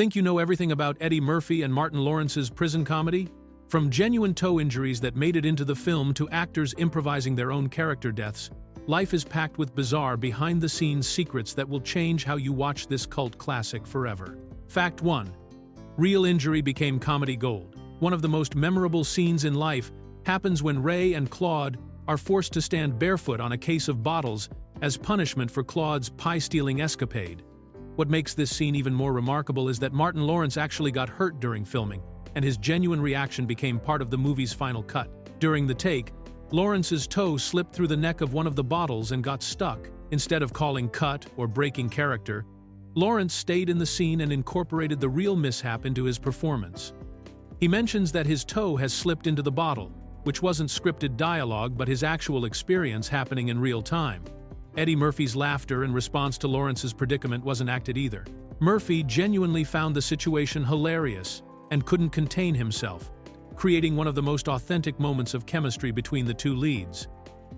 Think you know everything about Eddie Murphy and Martin Lawrence's prison comedy? From genuine toe injuries that made it into the film to actors improvising their own character deaths, life is packed with bizarre behind-the-scenes secrets that will change how you watch this cult classic forever. Fact 1. Real injury became comedy gold. One of the most memorable scenes in life happens when Ray and Claude are forced to stand barefoot on a case of bottles as punishment for Claude's pie-stealing escapade. What makes this scene even more remarkable is that Martin Lawrence actually got hurt during filming, and his genuine reaction became part of the movie's final cut. During the take, Lawrence's toe slipped through the neck of one of the bottles and got stuck. Instead of calling cut or breaking character, Lawrence stayed in the scene and incorporated the real mishap into his performance. He mentions that his toe has slipped into the bottle, which wasn't scripted dialogue but his actual experience happening in real time. Eddie Murphy's laughter in response to Lawrence's predicament wasn't acted either. Murphy genuinely found the situation hilarious and couldn't contain himself, creating one of the most authentic moments of chemistry between the two leads.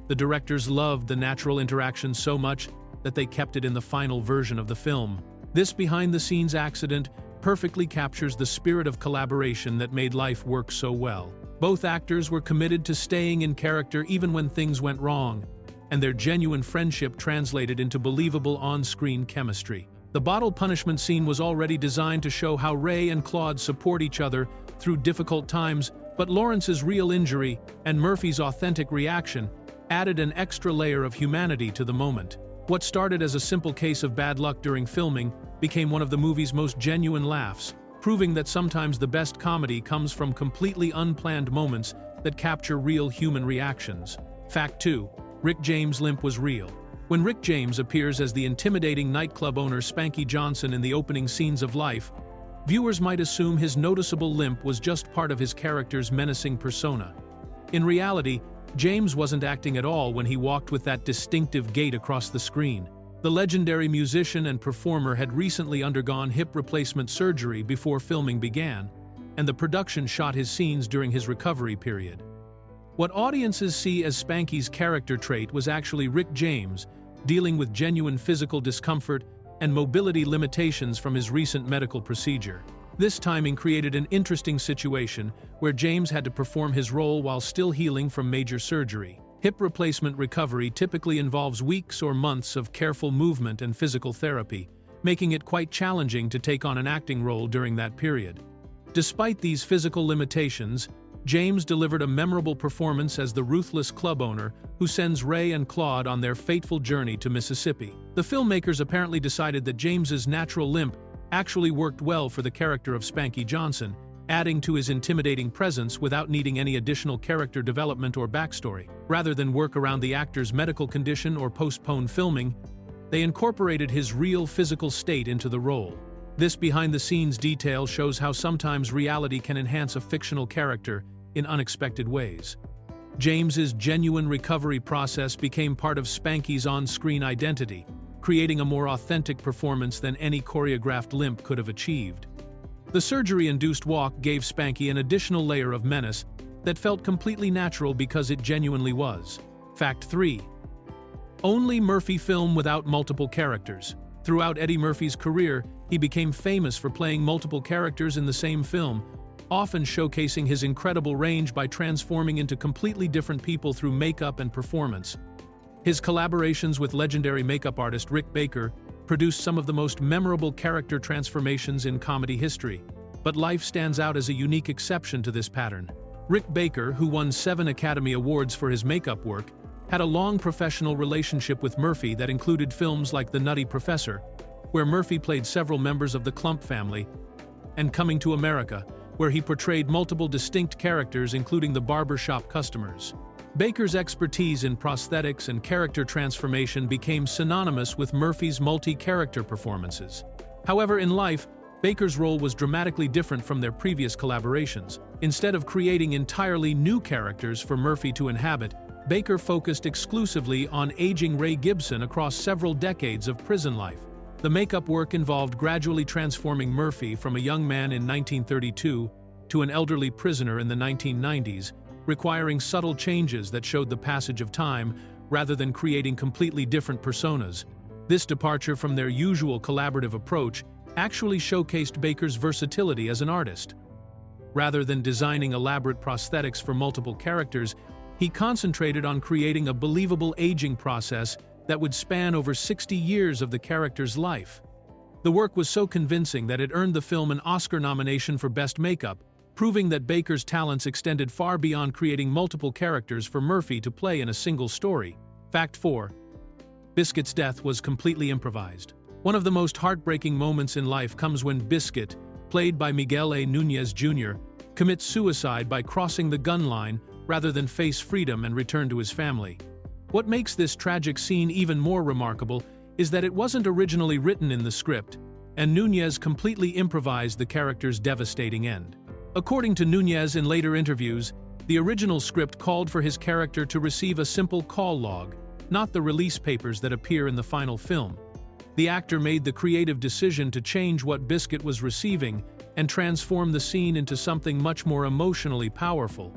The directors loved the natural interaction so much that they kept it in the final version of the film. This behind-the-scenes accident perfectly captures the spirit of collaboration that made life work so well. Both actors were committed to staying in character even when things went wrong, and their genuine friendship translated into believable on-screen chemistry. The bottle punishment scene was already designed to show how Ray and Claude support each other through difficult times, but Lawrence's real injury and Murphy's authentic reaction added an extra layer of humanity to the moment. What started as a simple case of bad luck during filming became one of the movie's most genuine laughs, proving that sometimes the best comedy comes from completely unplanned moments that capture real human reactions. Fact 2. Rick James' limp was real. When Rick James appears as the intimidating nightclub owner Spanky Johnson in the opening scenes of Life, viewers might assume his noticeable limp was just part of his character's menacing persona. In reality, James wasn't acting at all when he walked with that distinctive gait across the screen. The legendary musician and performer had recently undergone hip replacement surgery before filming began, and the production shot his scenes during his recovery period. What audiences see as Spanky's character trait was actually Rick James dealing with genuine physical discomfort and mobility limitations from his recent medical procedure. This timing created an interesting situation where James had to perform his role while still healing from major surgery. Hip replacement recovery typically involves weeks or months of careful movement and physical therapy, making it quite challenging to take on an acting role during that period. Despite these physical limitations, James delivered a memorable performance as the ruthless club owner who sends Ray and Claude on their fateful journey to Mississippi. The filmmakers apparently decided that James's natural limp actually worked well for the character of Spanky Johnson, adding to his intimidating presence without needing any additional character development or backstory. Rather than work around the actor's medical condition or postpone filming, they incorporated his real physical state into the role. This behind-the-scenes detail shows how sometimes reality can enhance a fictional character in unexpected ways. James's genuine recovery process became part of Spanky's on-screen identity, creating a more authentic performance than any choreographed limp could have achieved. The surgery-induced walk gave Spanky an additional layer of menace that felt completely natural because it genuinely was. Fact 3. Only Murphy film without multiple characters. Throughout Eddie Murphy's career, he became famous for playing multiple characters in the same film, often showcasing his incredible range by transforming into completely different people through makeup and performance. His collaborations with legendary makeup artist Rick Baker produced some of the most memorable character transformations in comedy history, but Life stands out as a unique exception to this pattern. Rick Baker, who won 7 Academy Awards for his makeup work, had a long professional relationship with Murphy that included films like The Nutty Professor, where Murphy played several members of the Klump family, and Coming to America, where he portrayed multiple distinct characters including the barbershop customers. Baker's expertise in prosthetics and character transformation became synonymous with Murphy's multi-character performances. However, in Life, Baker's role was dramatically different from their previous collaborations. Instead of creating entirely new characters for Murphy to inhabit, Baker focused exclusively on aging Ray Gibson across several decades of prison life. The makeup work involved gradually transforming Murphy from a young man in 1932 to an elderly prisoner in the 1990s, requiring subtle changes that showed the passage of time rather than creating completely different personas. This departure from their usual collaborative approach actually showcased Baker's versatility as an artist. Rather than designing elaborate prosthetics for multiple characters, he concentrated on creating a believable aging process that would span over 60 years of the character's life. The work was so convincing that it earned the film an Oscar nomination for Best Makeup, proving that Baker's talents extended far beyond creating multiple characters for Murphy to play in a single story. Fact 4. Biscuit's death was completely improvised. One of the most heartbreaking moments in life comes when Biscuit, played by Miguel A. Núñez Jr., commits suicide by crossing the gun line rather than face freedom and return to his family. What makes this tragic scene even more remarkable is that it wasn't originally written in the script, and Núñez completely improvised the character's devastating end. According to Núñez in later interviews, the original script called for his character to receive a simple call log, not the release papers that appear in the final film. The actor made the creative decision to change what Biscuit was receiving and transform the scene into something much more emotionally powerful.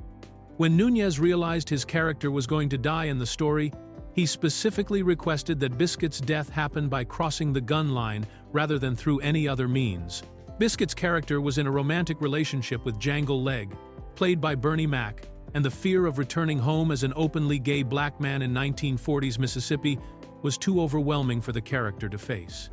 When Núñez realized his character was going to die in the story, he specifically requested that Biscuit's death happen by crossing the gun line rather than through any other means. Biscuit's character was in a romantic relationship with Jangle Leg, played by Bernie Mac, and the fear of returning home as an openly gay black man in 1940s Mississippi was too overwhelming for the character to face.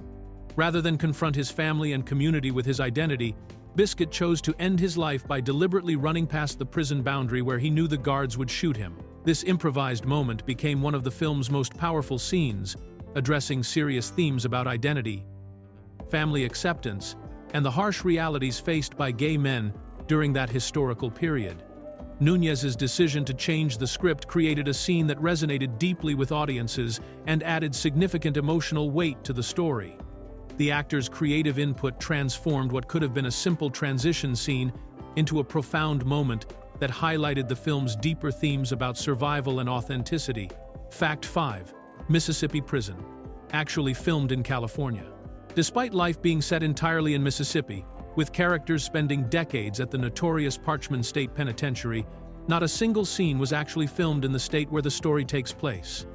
Rather than confront his family and community with his identity, Biscuit chose to end his life by deliberately running past the prison boundary where he knew the guards would shoot him. This improvised moment became one of the film's most powerful scenes, addressing serious themes about identity, family acceptance, and the harsh realities faced by gay men during that historical period. Núñez's decision to change the script created a scene that resonated deeply with audiences and added significant emotional weight to the story. The actor's creative input transformed what could have been a simple transition scene into a profound moment that highlighted the film's deeper themes about survival and authenticity. Fact 5. Mississippi Prison. Actually filmed in California. Despite life being set entirely in Mississippi, with characters spending decades at the notorious Parchman State Penitentiary, not a single scene was actually filmed in the state where the story takes place.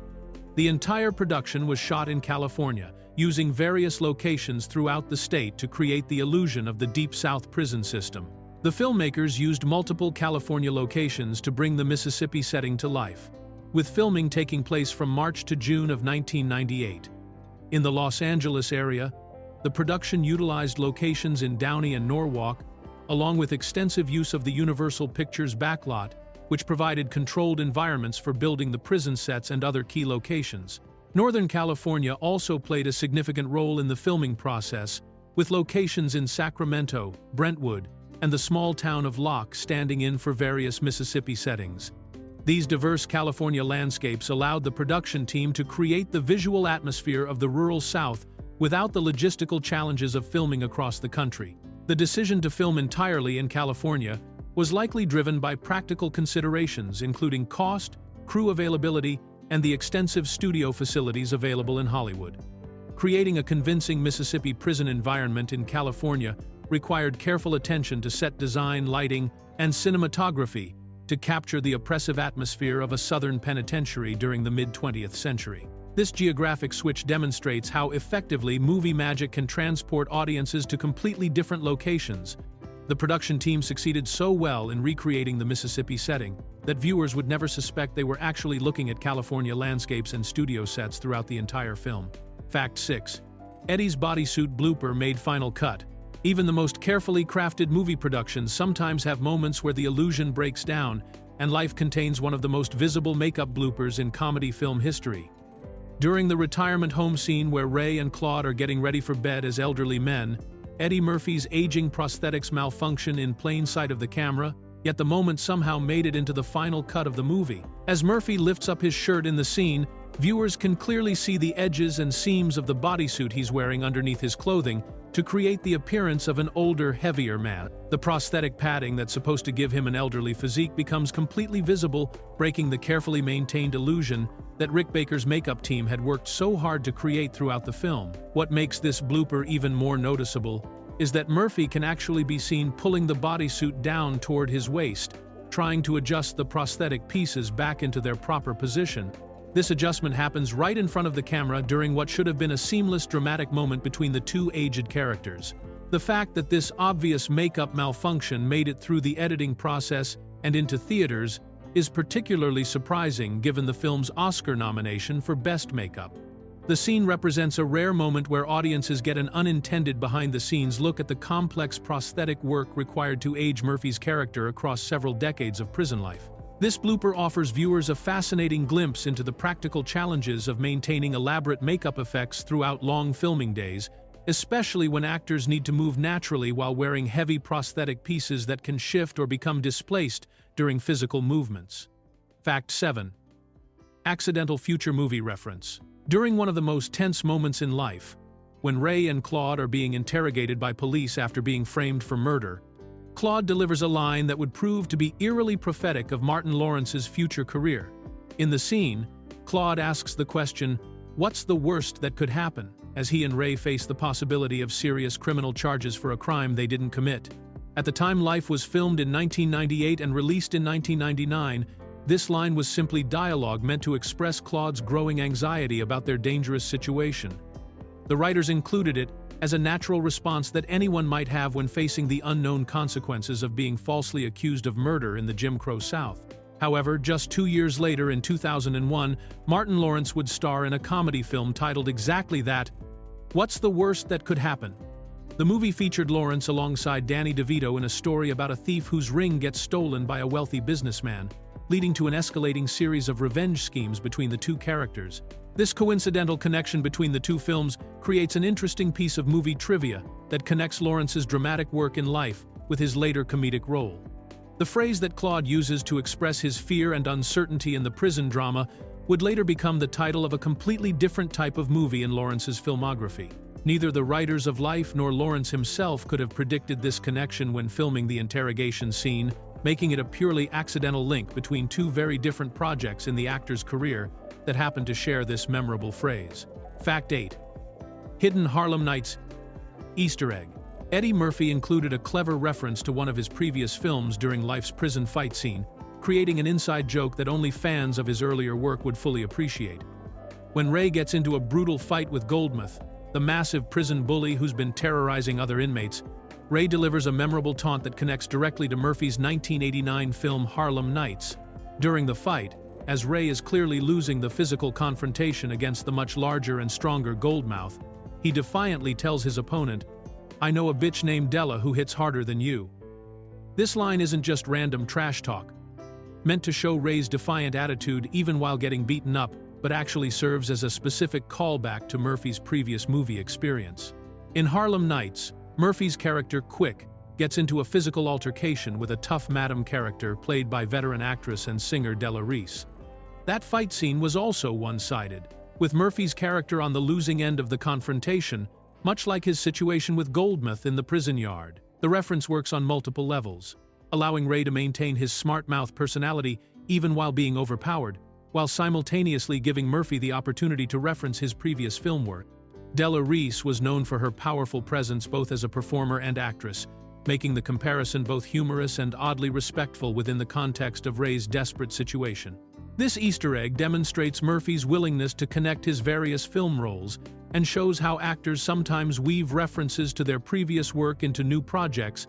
The entire production was shot in California, using various locations throughout the state to create the illusion of the Deep South prison system. The filmmakers used multiple California locations to bring the Mississippi setting to life, with filming taking place from March to June of 1998. In the Los Angeles area, the production utilized locations in Downey and Norwalk, along with extensive use of the Universal Pictures backlot, which provided controlled environments for building the prison sets and other key locations. Northern California also played a significant role in the filming process, with locations in Sacramento, Brentwood, and the small town of Locke standing in for various Mississippi settings. These diverse California landscapes allowed the production team to create the visual atmosphere of the rural South without the logistical challenges of filming across the country. The decision to film entirely in California was likely driven by practical considerations including cost, crew availability, and the extensive studio facilities available in Hollywood. Creating a convincing Mississippi prison environment in California required careful attention to set design, lighting, and cinematography to capture the oppressive atmosphere of a southern penitentiary during the mid-20th century. This geographic switch demonstrates how effectively movie magic can transport audiences to completely different locations. The production team succeeded so well in recreating the Mississippi setting that viewers would never suspect they were actually looking at California landscapes and studio sets throughout the entire film. Fact 6. Eddie's bodysuit blooper made final cut. Even the most carefully crafted movie productions sometimes have moments where the illusion breaks down, and life contains one of the most visible makeup bloopers in comedy film history. During the retirement home scene where Ray and Claude are getting ready for bed as elderly men, Eddie Murphy's aging prosthetics malfunction in plain sight of the camera, yet the moment somehow made it into the final cut of the movie. As Murphy lifts up his shirt in the scene, viewers can clearly see the edges and seams of the bodysuit he's wearing underneath his clothing to create the appearance of an older, heavier man. The prosthetic padding that's supposed to give him an elderly physique becomes completely visible, breaking the carefully maintained illusion that Rick Baker's makeup team had worked so hard to create throughout the film. What makes this blooper even more noticeable is that Murphy can actually be seen pulling the bodysuit down toward his waist, trying to adjust the prosthetic pieces back into their proper position. This adjustment happens right in front of the camera during what should have been a seamless dramatic moment between the two aged characters. The fact that this obvious makeup malfunction made it through the editing process and into theaters is particularly surprising given the film's Oscar nomination for Best Makeup. The scene represents a rare moment where audiences get an unintended behind-the-scenes look at the complex prosthetic work required to age Murphy's character across several decades of prison life. This blooper offers viewers a fascinating glimpse into the practical challenges of maintaining elaborate makeup effects throughout long filming days, especially when actors need to move naturally while wearing heavy prosthetic pieces that can shift or become displaced during physical movements. Fact 7. Accidental future movie reference. During one of the most tense moments in life, when Ray and Claude are being interrogated by police after being framed for murder, Claude delivers a line that would prove to be eerily prophetic of Martin Lawrence's future career. In the scene, Claude asks the question, "What's the worst that could happen?" as he and Ray face the possibility of serious criminal charges for a crime they didn't commit. At the time Life was filmed in 1998 and released in 1999, this line was simply dialogue meant to express Claude's growing anxiety about their dangerous situation. The writers included it as a natural response that anyone might have when facing the unknown consequences of being falsely accused of murder in the Jim Crow South. However, just 2 years later, in 2001, Martin Lawrence would star in a comedy film titled exactly that, What's the Worst That Could Happen? The movie featured Lawrence alongside Danny DeVito in a story about a thief whose ring gets stolen by a wealthy businessman, leading to an escalating series of revenge schemes between the two characters. This coincidental connection between the two films creates an interesting piece of movie trivia that connects Lawrence's dramatic work in Life with his later comedic role. The phrase that Claude uses to express his fear and uncertainty in the prison drama would later become the title of a completely different type of movie in Lawrence's filmography. Neither the writers of Life nor Lawrence himself could have predicted this connection when filming the interrogation scene, making it a purely accidental link between two very different projects in the actor's career that happened to share this memorable phrase. Fact 8. Hidden Harlem Nights Easter egg. Eddie Murphy included a clever reference to one of his previous films during Life's prison fight scene, creating an inside joke that only fans of his earlier work would fully appreciate. When Ray gets into a brutal fight with Goldmouth, the massive prison bully who's been terrorizing other inmates, Ray delivers a memorable taunt that connects directly to Murphy's 1989 film Harlem Nights. During the fight, as Ray is clearly losing the physical confrontation against the much larger and stronger Goldmouth, he defiantly tells his opponent, "I know a bitch named Della who hits harder than you." This line isn't just random trash talk, meant to show Ray's defiant attitude even while getting beaten up, but actually serves as a specific callback to Murphy's previous movie experience. In Harlem Nights, Murphy's character Quick gets into a physical altercation with a tough madam character played by veteran actress and singer Della Reese. That fight scene was also one-sided, with Murphy's character on the losing end of the confrontation, much like his situation with Goldmouth in the prison yard. The reference works on multiple levels, allowing Ray to maintain his smart-mouth personality even while being overpowered, while simultaneously giving Murphy the opportunity to reference his previous film work. Della Reese was known for her powerful presence both as a performer and actress, making the comparison both humorous and oddly respectful within the context of Ray's desperate situation. This Easter egg demonstrates Murphy's willingness to connect his various film roles and shows how actors sometimes weave references to their previous work into new projects,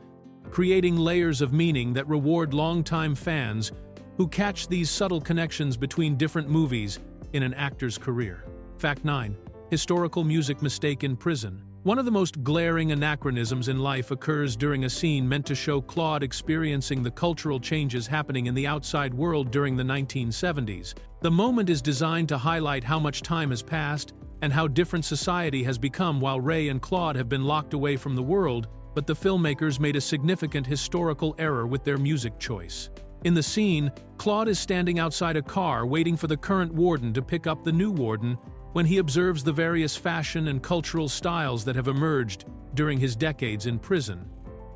creating layers of meaning that reward longtime fans who catch these subtle connections between different movies in an actor's career. Fact 9. Historical music mistake in prison. One of the most glaring anachronisms in Life occurs during a scene meant to show Claude experiencing the cultural changes happening in the outside world during the 1970s. The moment is designed to highlight how much time has passed and how different society has become while Ray and Claude have been locked away from the world, but the filmmakers made a significant historical error with their music choice. In the scene, Claude is standing outside a car waiting for the current warden to pick up the new warden when he observes the various fashion and cultural styles that have emerged during his decades in prison.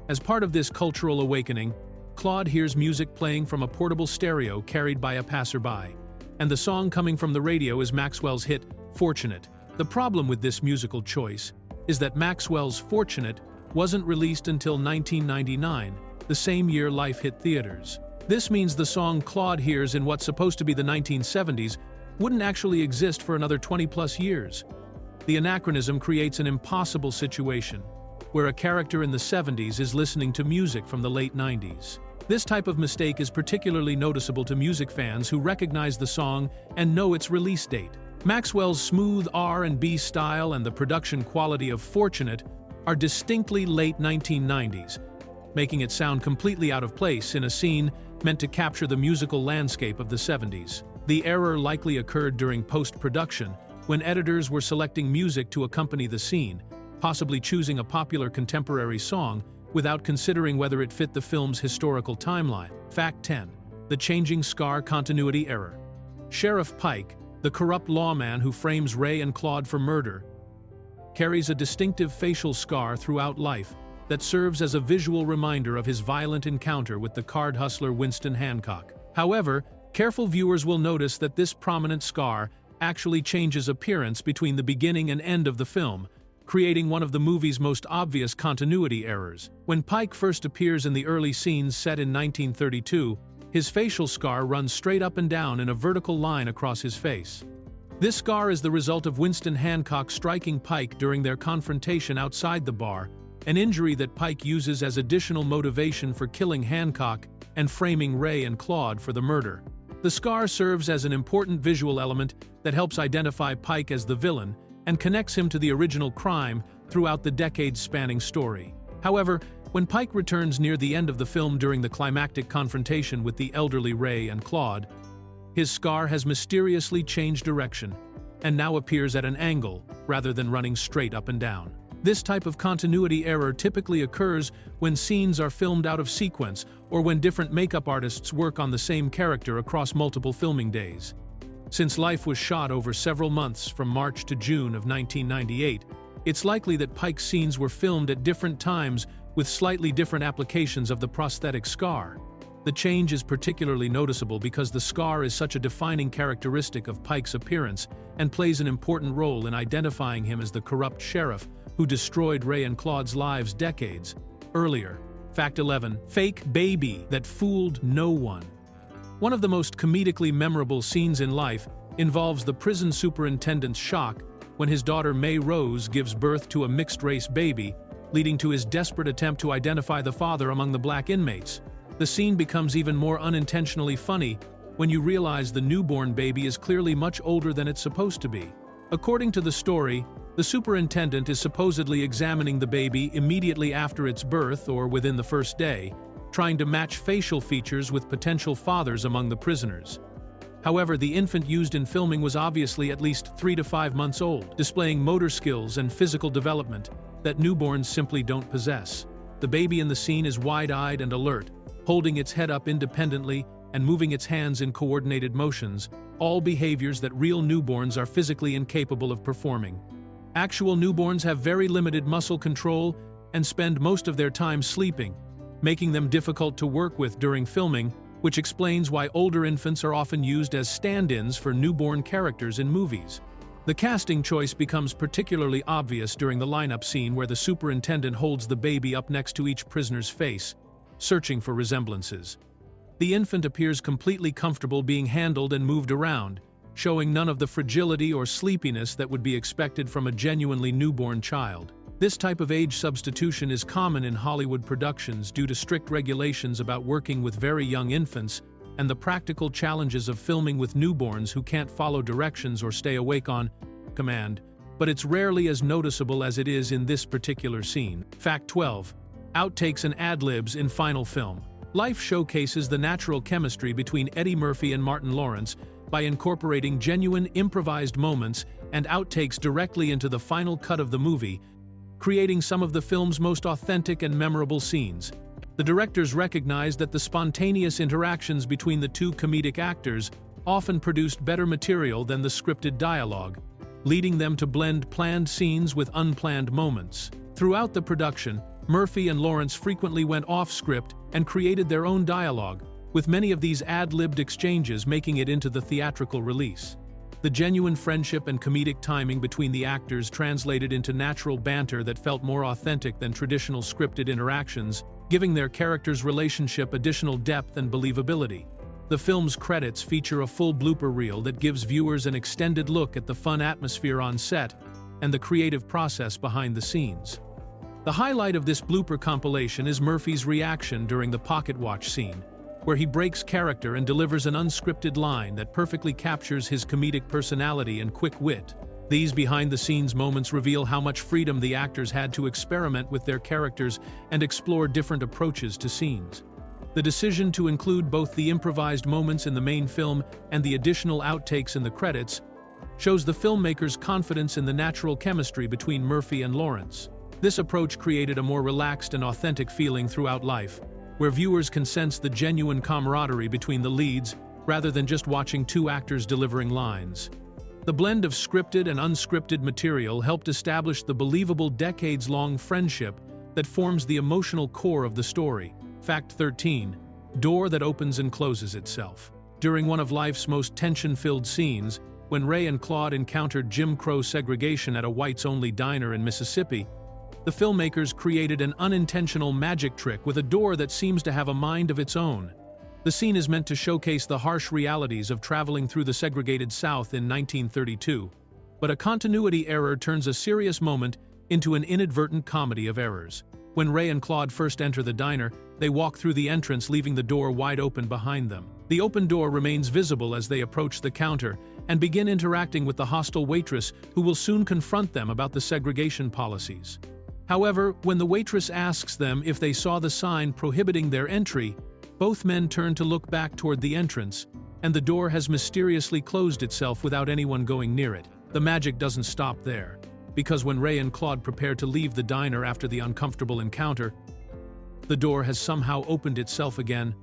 As part of this cultural awakening, Claude hears music playing from a portable stereo carried by a passerby, and the song coming from the radio is Maxwell's hit, Fortunate. The problem with this musical choice is that Maxwell's Fortunate wasn't released until 1999, the same year Life hit theaters. This means the song Claude hears in what's supposed to be the 1970s wouldn't actually exist for another 20-plus years. The anachronism creates an impossible situation. where a character in the 70s is listening to music from the late 90s. This type of mistake is particularly noticeable to music fans who recognize the song and know its release date. Maxwell's smooth R&B style and the production quality of Fortunate are distinctly late 1990s, making it sound completely out of place in a scene meant to capture the musical landscape of the 70s. The error likely occurred during post-production, when editors were selecting music to accompany the scene, possibly choosing a popular contemporary song without considering whether it fit the film's historical timeline. Fact 10. The changing scar continuity error. Sheriff Pike, the corrupt lawman who frames Ray and Claude for murder, carries a distinctive facial scar throughout life that serves as a visual reminder of his violent encounter with the card hustler Winston Hancock. However, careful viewers will notice that this prominent scar actually changes appearance between the beginning and end of the film, creating one of the movie's most obvious continuity errors. When Pike first appears in the early scenes set in 1932, his facial scar runs straight up and down in a vertical line across his face. This scar is the result of Winston Hancock striking Pike during their confrontation outside the bar, an injury that Pike uses as additional motivation for killing Hancock and framing Ray and Claude for the murder. The scar serves as an important visual element that helps identify Pike as the villain and connects him to the original crime throughout the decades-spanning story. However, when Pike returns near the end of the film during the climactic confrontation with the elderly Ray and Claude, his scar has mysteriously changed direction and now appears at an angle rather than running straight up and down. This type of continuity error typically occurs when scenes are filmed out of sequence or when different makeup artists work on the same character across multiple filming days. Since Life was shot over several months from March to June of 1998, it's likely that Pike's scenes were filmed at different times with slightly different applications of the prosthetic scar. The change is particularly noticeable because the scar is such a defining characteristic of Pike's appearance and plays an important role in identifying him as the corrupt sheriff who destroyed Ray and Claude's lives decades earlier. Fact 11. Fake baby that fooled no one. One of the most comedically memorable scenes in Life involves the prison superintendent's shock when his daughter May Rose gives birth to a mixed-race baby, leading to his desperate attempt to identify the father among the black inmates. The scene becomes even more unintentionally funny when you realize the newborn baby is clearly much older than it's supposed to be. According to the story, the superintendent is supposedly examining the baby immediately after its birth or within the first day, trying to match facial features with potential fathers among the prisoners. However, the infant used in filming was obviously at least 3 to 5 months old, displaying motor skills and physical development that newborns simply don't possess. The baby in the scene is wide-eyed and alert, holding its head up independently and moving its hands in coordinated motions, all behaviors that real newborns are physically incapable of performing. Actual newborns have very limited muscle control and spend most of their time sleeping, making them difficult to work with during filming, which explains why older infants are often used as stand-ins for newborn characters in movies. The casting choice becomes particularly obvious during the lineup scene where the superintendent holds the baby up next to each prisoner's face, searching for resemblances. The infant appears completely comfortable being handled and moved around, showing none of the fragility or sleepiness that would be expected from a genuinely newborn child. This type of age substitution is common in Hollywood productions due to strict regulations about working with very young infants and the practical challenges of filming with newborns who can't follow directions or stay awake on command, but it's rarely as noticeable as it is in this particular scene. Fact 12. Outtakes and ad-libs in final film. Life showcases the natural chemistry between Eddie Murphy and Martin Lawrence by incorporating genuine improvised moments and outtakes directly into the final cut of the movie, creating some of the film's most authentic and memorable scenes. The directors recognized that the spontaneous interactions between the two comedic actors often produced better material than the scripted dialogue, leading them to blend planned scenes with unplanned moments. Throughout the production, Murphy and Lawrence frequently went off-script and created their own dialogue, with many of these ad-libbed exchanges making it into the theatrical release. The genuine friendship and comedic timing between the actors translated into natural banter that felt more authentic than traditional scripted interactions, giving their characters' relationship additional depth and believability. The film's credits feature a full blooper reel that gives viewers an extended look at the fun atmosphere on set and the creative process behind the scenes. The highlight of this blooper compilation is Murphy's reaction during the pocket watch scene, where he breaks character and delivers an unscripted line that perfectly captures his comedic personality and quick wit. These behind-the-scenes moments reveal how much freedom the actors had to experiment with their characters and explore different approaches to scenes. The decision to include both the improvised moments in the main film and the additional outtakes in the credits shows the filmmakers' confidence in the natural chemistry between Murphy and Lawrence. This approach created a more relaxed and authentic feeling throughout life, where viewers can sense the genuine camaraderie between the leads rather than just watching two actors delivering lines. The blend of scripted and unscripted material helped establish the believable decades-long friendship that forms the emotional core of the story. Fact 13. Door that opens and closes itself. During one of life's most tension-filled scenes, when Ray and Claude encountered Jim Crow segregation at a whites-only diner in Mississippi, the filmmakers created an unintentional magic trick with a door that seems to have a mind of its own. The scene is meant to showcase the harsh realities of traveling through the segregated South in 1932, but a continuity error turns a serious moment into an inadvertent comedy of errors. When Ray and Claude first enter the diner, they walk through the entrance, leaving the door wide open behind them. The open door remains visible as they approach the counter and begin interacting with the hostile waitress, who will soon confront them about the segregation policies. However, when the waitress asks them if they saw the sign prohibiting their entry, both men turn to look back toward the entrance, and the door has mysteriously closed itself without anyone going near it. The magic doesn't stop there, because when Ray and Claude prepare to leave the diner after the uncomfortable encounter, the door has somehow opened itself again,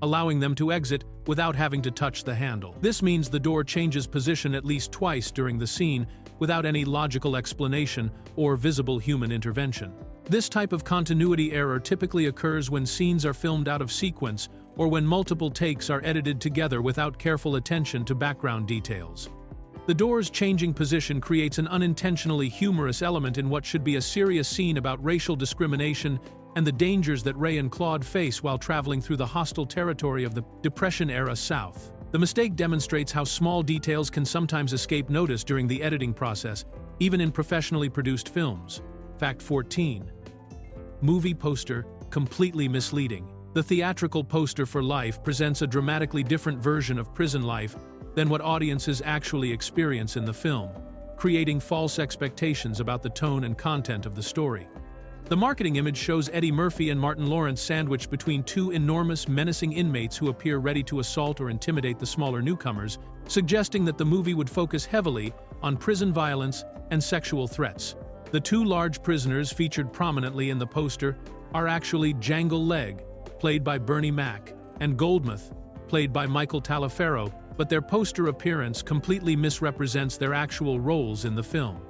allowing them to exit without having to touch the handle. This means the door changes position at least twice during the scene without any logical explanation or visible human intervention. This type of continuity error typically occurs when scenes are filmed out of sequence or when multiple takes are edited together without careful attention to background details. The door's changing position creates an unintentionally humorous element in what should be a serious scene about racial discrimination and the dangers that Ray and Claude face while traveling through the hostile territory of the Depression-era South. The mistake demonstrates how small details can sometimes escape notice during the editing process, even in professionally produced films. Fact 14. Movie poster completely misleading. The theatrical poster for Life presents a dramatically different version of prison life than what audiences actually experience in the film, creating false expectations about the tone and content of the story. The marketing image shows Eddie Murphy and Martin Lawrence sandwiched between two enormous, menacing inmates who appear ready to assault or intimidate the smaller newcomers, suggesting that the movie would focus heavily on prison violence and sexual threats. The two large prisoners featured prominently in the poster are actually Jangle Leg, played by Bernie Mac, and Goldmouth, played by Michael Taliaferro, but their poster appearance completely misrepresents their actual roles in the film.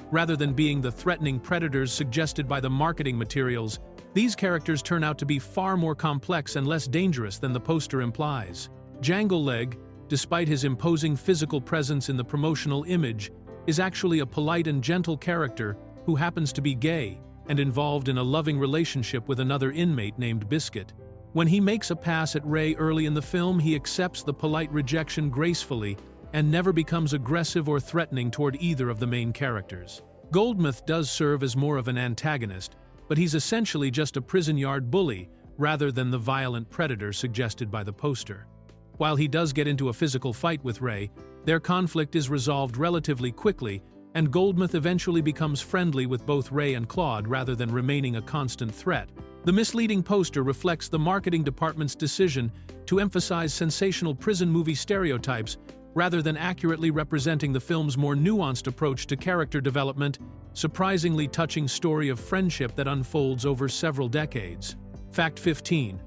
Rather than being the threatening predators suggested by the marketing materials, these characters turn out to be far more complex and less dangerous than the poster implies. Jangle Leg, despite his imposing physical presence in the promotional image, is actually a polite and gentle character who happens to be gay and involved in a loving relationship with another inmate named Biscuit. When he makes a pass at Ray early in the film, he accepts the polite rejection gracefully and never becomes aggressive or threatening toward either of the main characters. Goldmouth does serve as more of an antagonist, but he's essentially just a prison yard bully rather than the violent predator suggested by the poster. While he does get into a physical fight with Ray, their conflict is resolved relatively quickly, and Goldmouth eventually becomes friendly with both Ray and Claude rather than remaining a constant threat. The misleading poster reflects the marketing department's decision to emphasize sensational prison movie stereotypes rather than accurately representing the film's more nuanced approach to character development, surprisingly touching story of friendship that unfolds over several decades. Fact 15.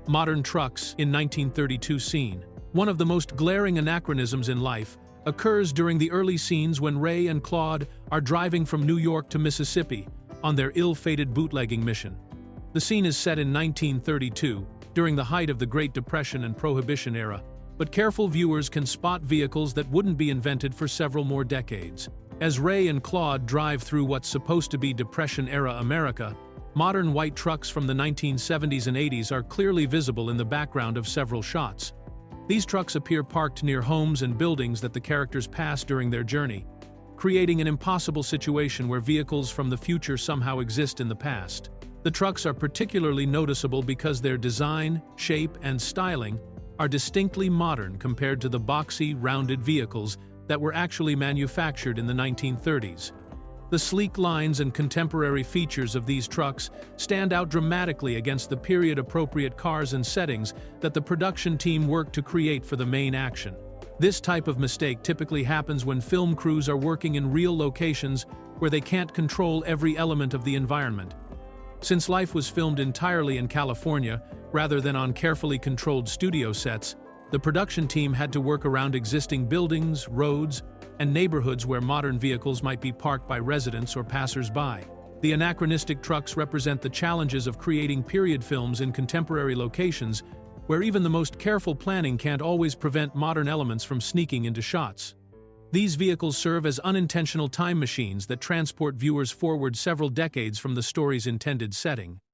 Modern trucks in 1932 scene. One of the most glaring anachronisms in Life occurs during the early scenes when Ray and Claude are driving from New York to Mississippi on their ill-fated bootlegging mission. The scene is set in 1932, during the height of the Great Depression and Prohibition era, but careful viewers can spot vehicles that wouldn't be invented for several more decades. As Ray and Claude drive through what's supposed to be Depression-era America, modern white trucks from the 1970s and 80s are clearly visible in the background of several shots. These trucks appear parked near homes and buildings that the characters pass during their journey, creating an impossible situation where vehicles from the future somehow exist in the past. The trucks are particularly noticeable because their design, shape, and styling are distinctly modern compared to the boxy, rounded vehicles that were actually manufactured in the 1930s. The sleek lines and contemporary features of these trucks stand out dramatically against the period-appropriate cars and settings that the production team worked to create for the main action. This type of mistake typically happens when film crews are working in real locations where they can't control every element of the environment. Since Life was filmed entirely in California, rather than on carefully controlled studio sets, the production team had to work around existing buildings, roads, and neighborhoods where modern vehicles might be parked by residents or passers-by. The anachronistic trucks represent the challenges of creating period films in contemporary locations, where even the most careful planning can't always prevent modern elements from sneaking into shots. These vehicles serve as unintentional time machines that transport viewers forward several decades from the story's intended setting.